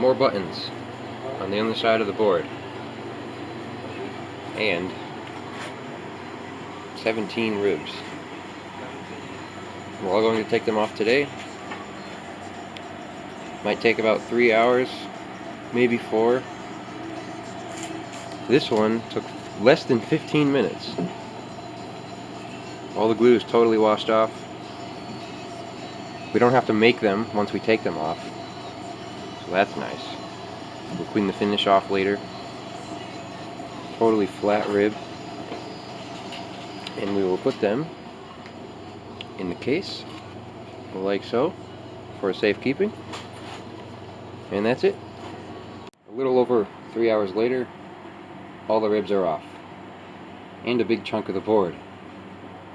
more buttons on the underside of the board, and 17 ribs. We're all going to take them off today. Might take about 3 hours, maybe 4. This one took less than 15 minutes. All the glue is totally washed off. We don't have to make them once we take them off, so that's nice. We'll clean the finish off later. Totally flat rib. And we will put them in the case, like so, for safekeeping. And that's it. A little over 3 hours later, all the ribs are off. And a big chunk of the board.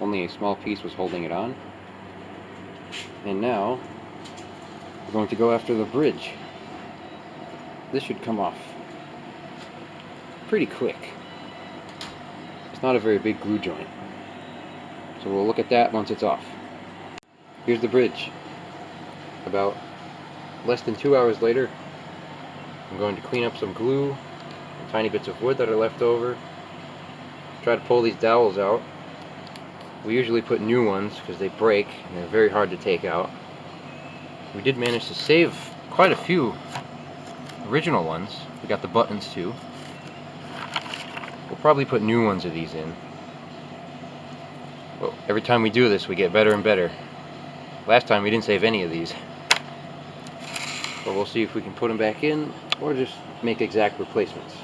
Only a small piece was holding it on. And now, we're going to go after the bridge. This should come off pretty quick. It's not a very big glue joint. So we'll look at that once it's off. Here's the bridge. About less than 2 hours later, I'm going to clean up some glue and tiny bits of wood that are left over. Try to pull these dowels out. We usually put new ones because they break and they're very hard to take out. We did manage to save quite a few original ones. We got the buttons too. We'll probably put new ones of these in. Well, every time we do this we get better and better. Last time we didn't save any of these. But we'll see if we can put them back in or just make exact replacements.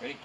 Ready?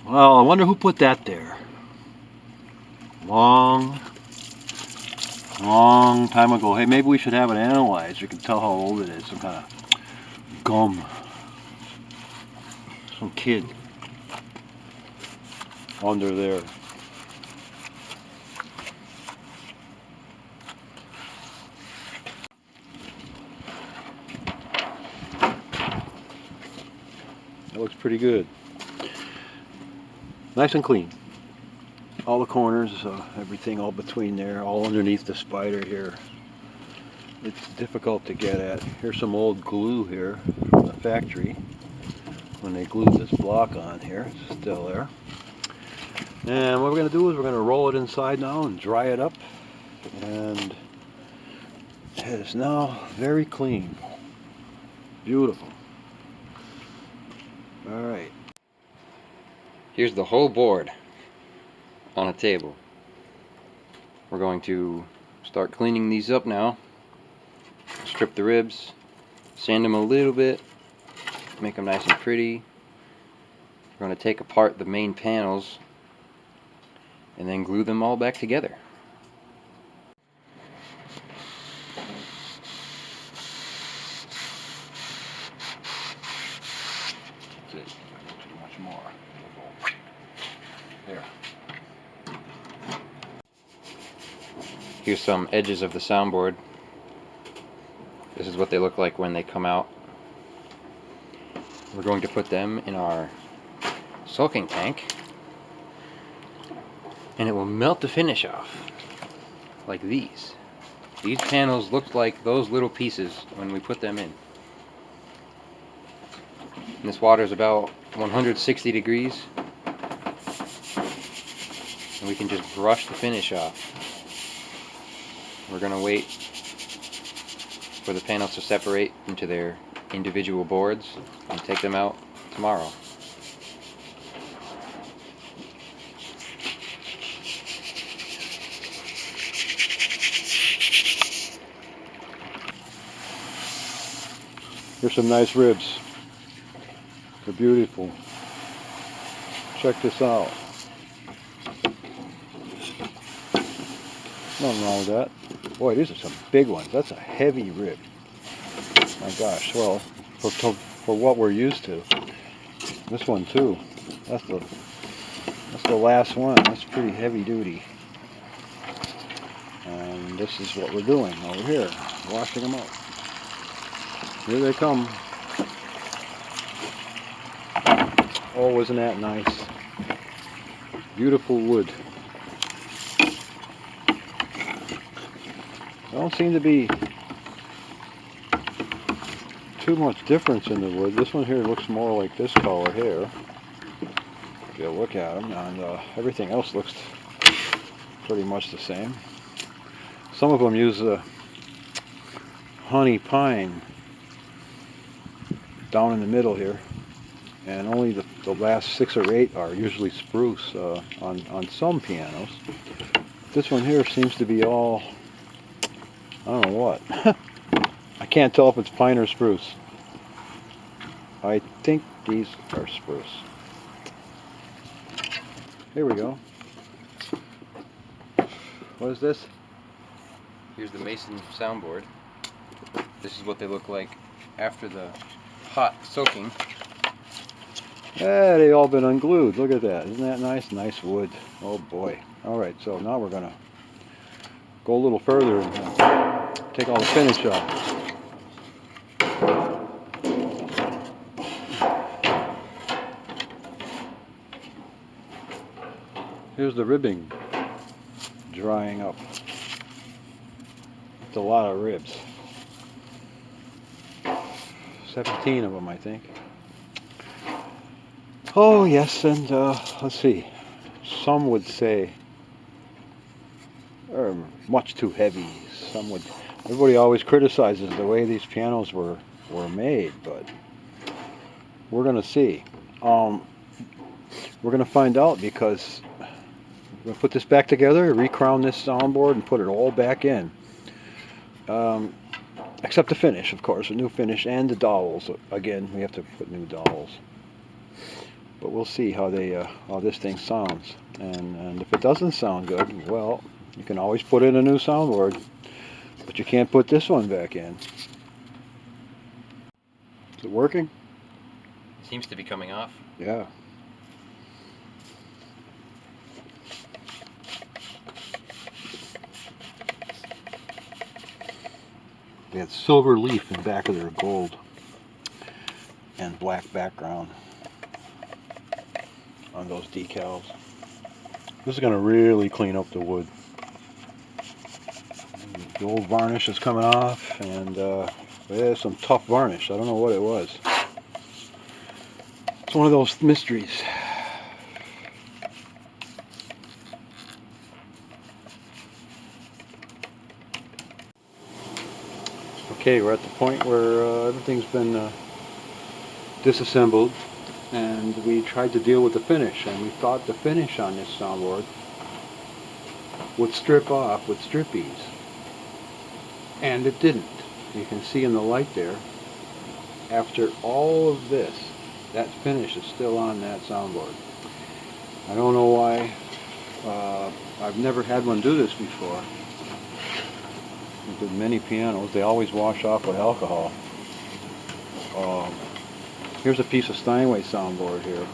Well, I wonder who put that there. Long time ago. Hey, maybe we should have it analyzed. We can tell how old it is. Some kind of gum. Some kid under there. That looks pretty good. Nice and clean. All the corners, everything all between there, all underneath the spider here. It's difficult to get at. Here's some old glue here from the factory when they glued this block on here. It's still there. And what we're going to do is we're going to roll it inside now and dry it up. And it is now very clean. Beautiful. Alright. Here's the whole board on a table. We're going to start cleaning these up now. Strip the ribs, sand them a little bit, make them nice and pretty. We're going to take apart the main panels and then glue them all back together. That's it. Too much more. There. Here's some edges of the soundboard. This is what they look like when they come out. We're going to put them in our sulking tank, and it will melt the finish off like these. These panels look like those little pieces when we put them in. And this water is about 160 degrees, and we can just brush the finish off. We're going to wait for the panels to separate into their individual boards and take them out tomorrow. Here's some nice ribs. They're beautiful. Check this out. Nothing wrong with that. Boy, these are some big ones. That's a heavy rib. My gosh. Well, for what we're used to. This one too. That's the last one. That's pretty heavy duty. And this is what we're doing over here. Washing them out. Here they come. Oh, isn't that nice? Beautiful wood. Don't seem to be too much difference in the wood. This one here looks more like this color here. If you look at them, and everything else looks pretty much the same. Some of them use honey pine down in the middle here, and only the last 6 or 8 are usually spruce on some pianos. This one here seems to be all, I don't know what. I can't tell if it's pine or spruce. I think these are spruce. Here we go. What is this? Here's the Mason soundboard. This is what they look like after the hot soaking. Yeah, they've all been unglued. Look at that. Isn't that nice? Nice wood. Oh boy. Alright, so now we're going to go a little further and take all the finish off. Here's the ribbing drying up. It's a lot of ribs. 17 of them, I think. Oh yes, and let's see. Some would say they're much too heavy. Some would. Everybody always criticizes the way these pianos were made, but we're gonna see. We're gonna find out, because we're gonna put this back together, recrown this soundboard, and put it all back in. Except the finish, of course, a new finish, and the dowels. Again, we have to put new dowels. But we'll see how this thing sounds. And if it doesn't sound good, well, you can always put in a new soundboard. But you can't put this one back in. Is it working? Seems to be coming off. Yeah. They had silver leaf in back of their gold and black background. on those decals. This is going to really clean up the wood. The old varnish is coming off, and there's some tough varnish. I don't know what it was. It's one of those mysteries. Okay, we're at the point where everything's been disassembled, and we tried to deal with the finish, and we thought the finish on this soundboard would strip off with strip ease, and it didn't. You can see in the light there, after all of this, that finish is still on that soundboard. I don't know why. I've never had one do this before. I did many pianos. They always wash off with alcohol. Here's a piece of Steinway soundboard here.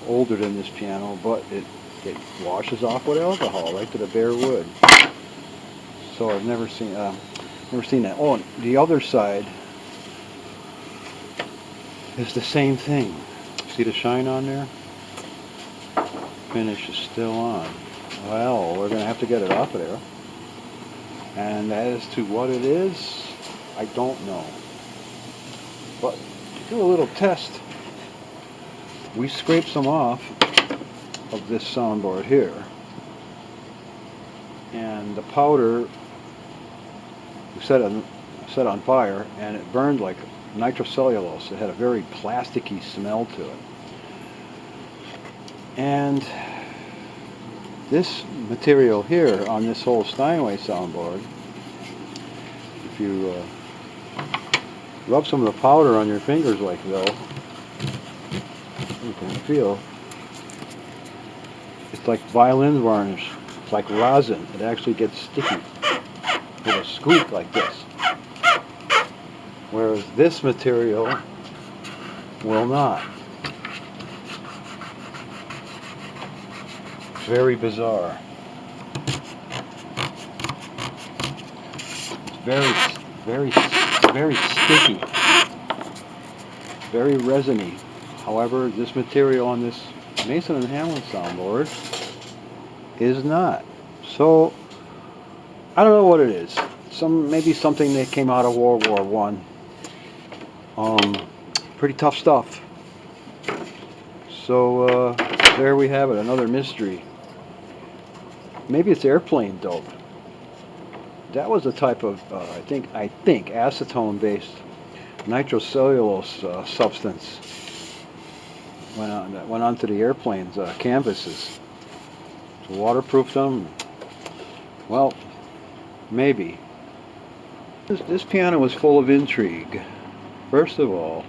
Older than this piano, but it washes off with alcohol right to the bare wood. So I've never seen that. Oh, and the other side is the same thing. See the shine on there? Finish is still on. Well, we're going to have to get it off of there. And as to what it is, I don't know. But to do a little test, we scraped some off of this soundboard here. And the powder we set on fire, and it burned like nitrocellulose. It had a very plasticky smell to it. And this material here on this whole Steinway soundboard, if you rub some of the powder on your fingers like though, you can feel it's like violin varnish. It's like rosin. It actually gets sticky with a scoop like this. Whereas this material will not. Very bizarre. It's very sticky. Very resiny. However, this material on this Mason Hamlin soundboard is not. So I don't know what it is. Maybe something that came out of World War I. Pretty tough stuff. So there we have it, another mystery. Maybe it's airplane dope. That was a type of I think acetone-based nitrocellulose substance that went onto the airplane's canvases to waterproof them. Well, maybe. This piano was full of intrigue. First of all,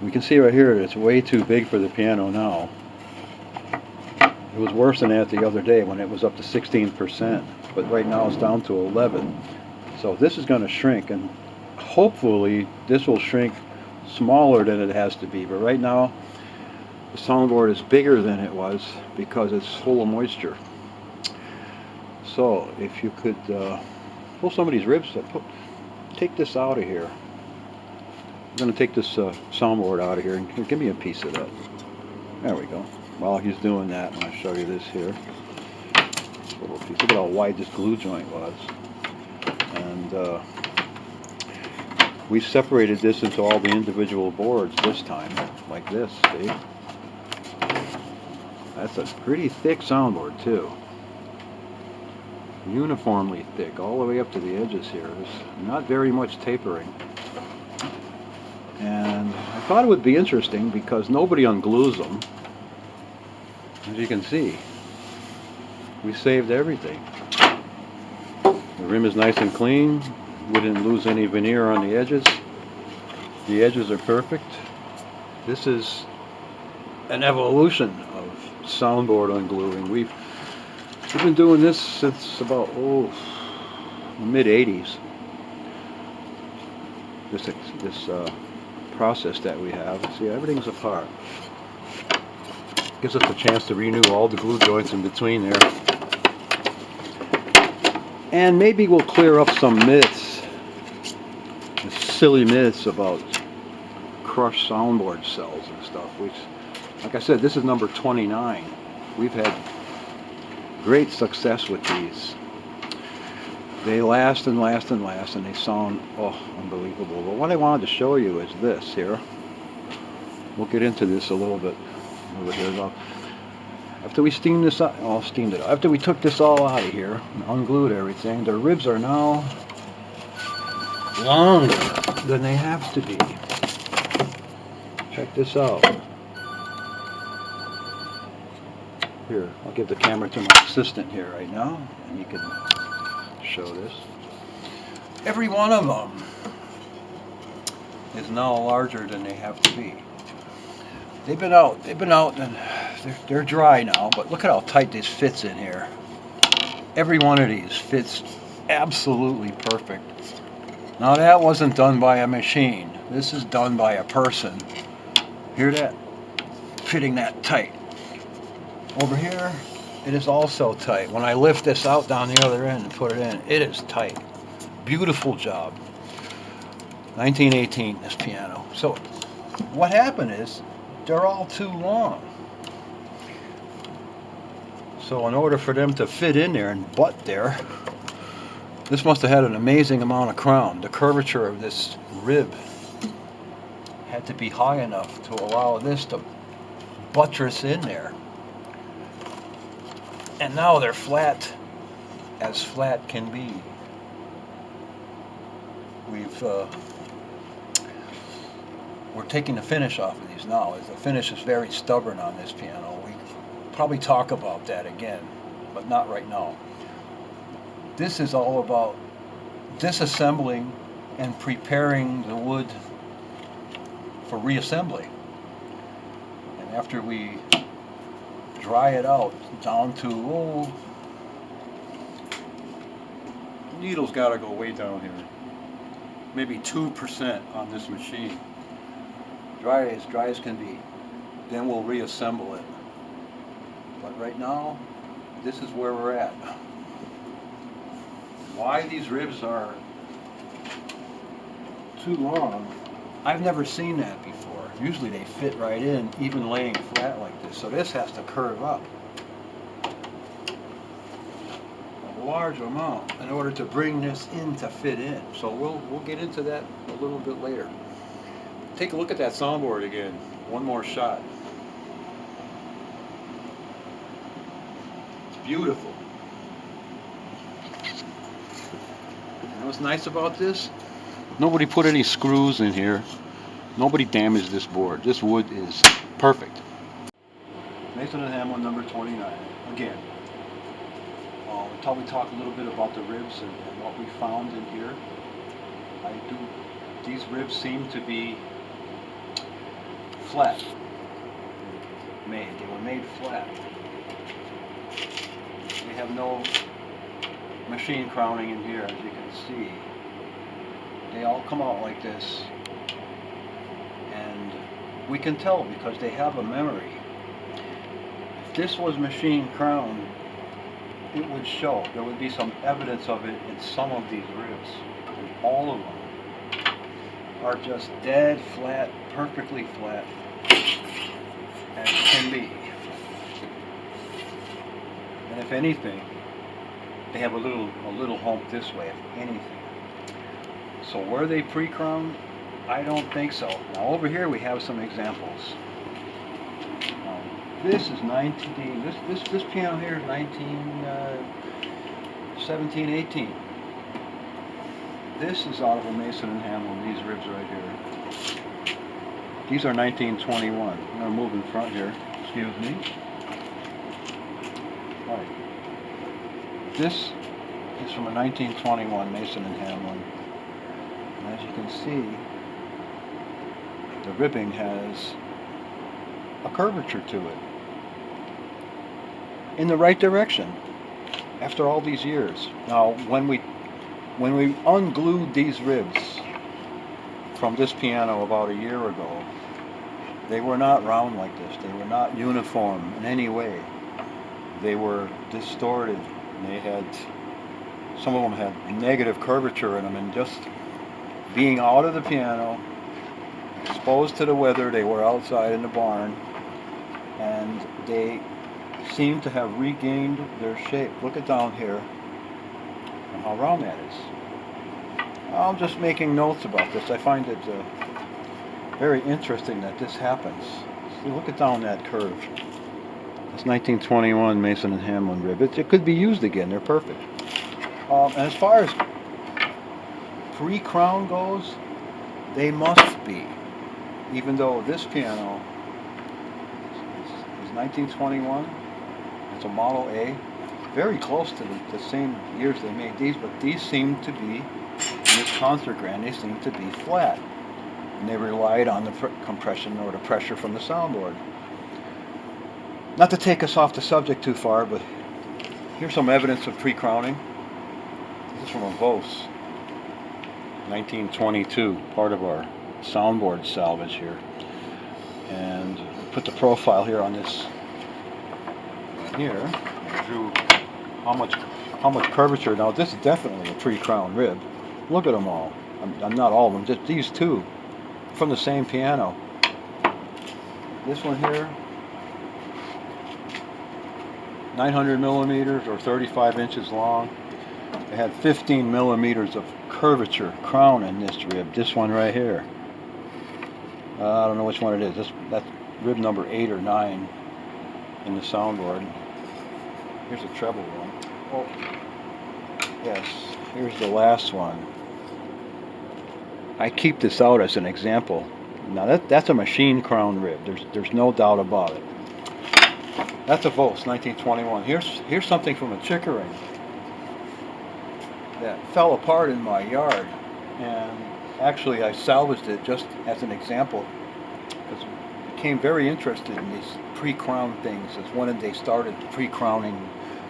we can see right here that it's way too big for the piano now. It was worse than that the other day when it was up to 16%, but right now it's down to 11. So this is going to shrink, and hopefully this will shrink smaller than it has to be. But right now the soundboard is bigger than it was because it's full of moisture. So if you could pull some of these ribs, take this out of here. I'm going to take this soundboard out of here, and here, give me a piece of that. There we go. While he's doing that, I'm going to show you this here. This little piece. Look at how wide this glue joint was. And we separated this into all the individual boards this time, like this, see? That's a pretty thick soundboard too. Uniformly thick, all the way up to the edges here. There's not very much tapering. And I thought it would be interesting because nobody unglues them. As you can see, we saved everything. The rim is nice and clean. We didn't lose any veneer on the edges. The edges are perfect. This is an evolution of soundboard ungluing. We've been doing this since about mid-80s. This process that we have. See, everything's apart. Gives us a chance to renew all the glue joints in between there. And maybe we'll clear up some myths, silly myths about crushed soundboard cells and stuff. Like I said, this is number 29. We've had great success with these. They last and last and last, and they sound, oh, unbelievable. But what I wanted to show you is this here. We'll get into this a little bit over here. Now, after we steamed this out, steamed it. After we took this all out of here and unglued everything, the ribs are now longer than they have to be. Check this out. Here, I'll give the camera to my assistant here right now, and you can show this. Every one of them is now larger than they have to be. They've been out, and they're dry now, but look at how tight this fits in here. Every one of these fits absolutely perfect. Now that wasn't done by a machine. This is done by a person. Hear that? Fitting that tight. Over here, it is also tight. When I lift this out down the other end and put it in, it is tight. Beautiful job. 1918, this piano. So what happened is, they're all too long. So in order for them to fit in there and butt there, this must have had an amazing amount of crown. The curvature of this rib had to be high enough to allow this to buttress in there. And now they're flat as flat can be. We're taking the finish off of these now. The finish is very stubborn on this piano. We probably talk about that again, but not right now. This is all about disassembling and preparing the wood for reassembly. And after we dry it out down to, oh, needle's got to go way down here. Maybe 2% on this machine. Dry as can be. Then we'll reassemble it. But right now, this is where we're at. Why these ribs are too long, I've never seen that before. Usually they fit right in, even laying flat like this. So this has to curve up a large amount in order to bring this in to fit in. So we'll get into that a little bit later. Take a look at that soundboard again. One more shot. It's beautiful. You know what's nice about this? Nobody put any screws in here. Nobody damaged this board. This wood is perfect. Mason Hamlin number 29. Again, until we talk a little bit about the ribs and what we found in here. These ribs seem to be flat. They were made flat. We have no machine crowning in here, as you can see. They all come out like this, and we can tell because they have a memory. If this was machine crowned, it would show. There would be some evidence of it in some of these ribs, and all of them are just dead flat, perfectly flat as can be. And if anything, they have a little hump this way, if anything. So were they pre-crowned? I don't think so. Now over here we have some examples. This is 19. This piano here is 17, 18. This is out of a Mason and Hamlin. These ribs right here. These are 1921. I'm gonna move in front here. Excuse me. All right. This is from a 1921 Mason and Hamlin. And as you can see, the ribbing has a curvature to it. In the right direction after all these years. Now when we unglued these ribs from this piano about a year ago, they were not round like this. They were not uniform in any way. They were distorted. They had, some of them had negative curvature in them, and just being out of the piano, exposed to the weather. They were outside in the barn, and they seem to have regained their shape. Look at down here and how round that is. I'm just making notes about this. I find it very interesting that this happens. See, look at down that curve. It's 1921 Mason and Hamlin rib. It could be used again. They're perfect. And as far as pre-crown goes, they must be. Even though this piano is 1921, it's a Model A, very close to the same years they made these, but these seem to be, in this concert grand, they seem to be flat. And they relied on the compression or the pressure from the soundboard. Not to take us off the subject too far, but here's some evidence of pre-crowning. This is from a Vos, 1922, part of our soundboard salvage here. And put the profile here on this. Here, I drew how much curvature. Now this is definitely a pre-crown rib. Look at them all. I'm not all of them, just these two from the same piano. This one here, 900 millimeters or 35 inches long. It had 15 millimeters of curvature crown in this rib. This one right here. I don't know which one it is. That's rib number 8 or 9 in the soundboard. Here's a treble one. Oh, yes. Here's the last one. I keep this out as an example. Now that's a machine crown rib. There's no doubt about it. That's a Vos, 1921. Here's something from a Chickering that fell apart in my yard, and actually I salvaged it just as an example because I became very interested in these pre-crown things as when they started pre-crowning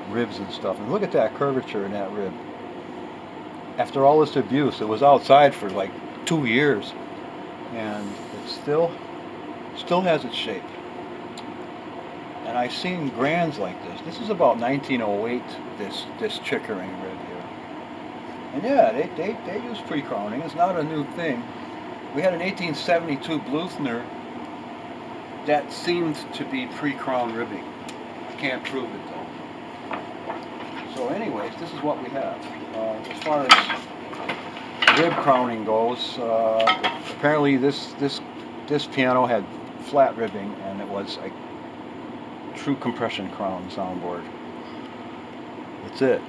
ribs and stuff. And look at that curvature in that rib. After all this abuse, it was outside for like 2 years, and it still has its shape. And I've seen grands like this. This is about 1908, this Chickering rib here. And yeah, they use pre-crowning. It's not a new thing. We had an 1872 Bluthner that seemed to be pre-crown ribbing. Can't prove it though. So anyways, this is what we have. As far as rib crowning goes, apparently this piano had flat ribbing, and it was a true compression crown soundboard. That's it.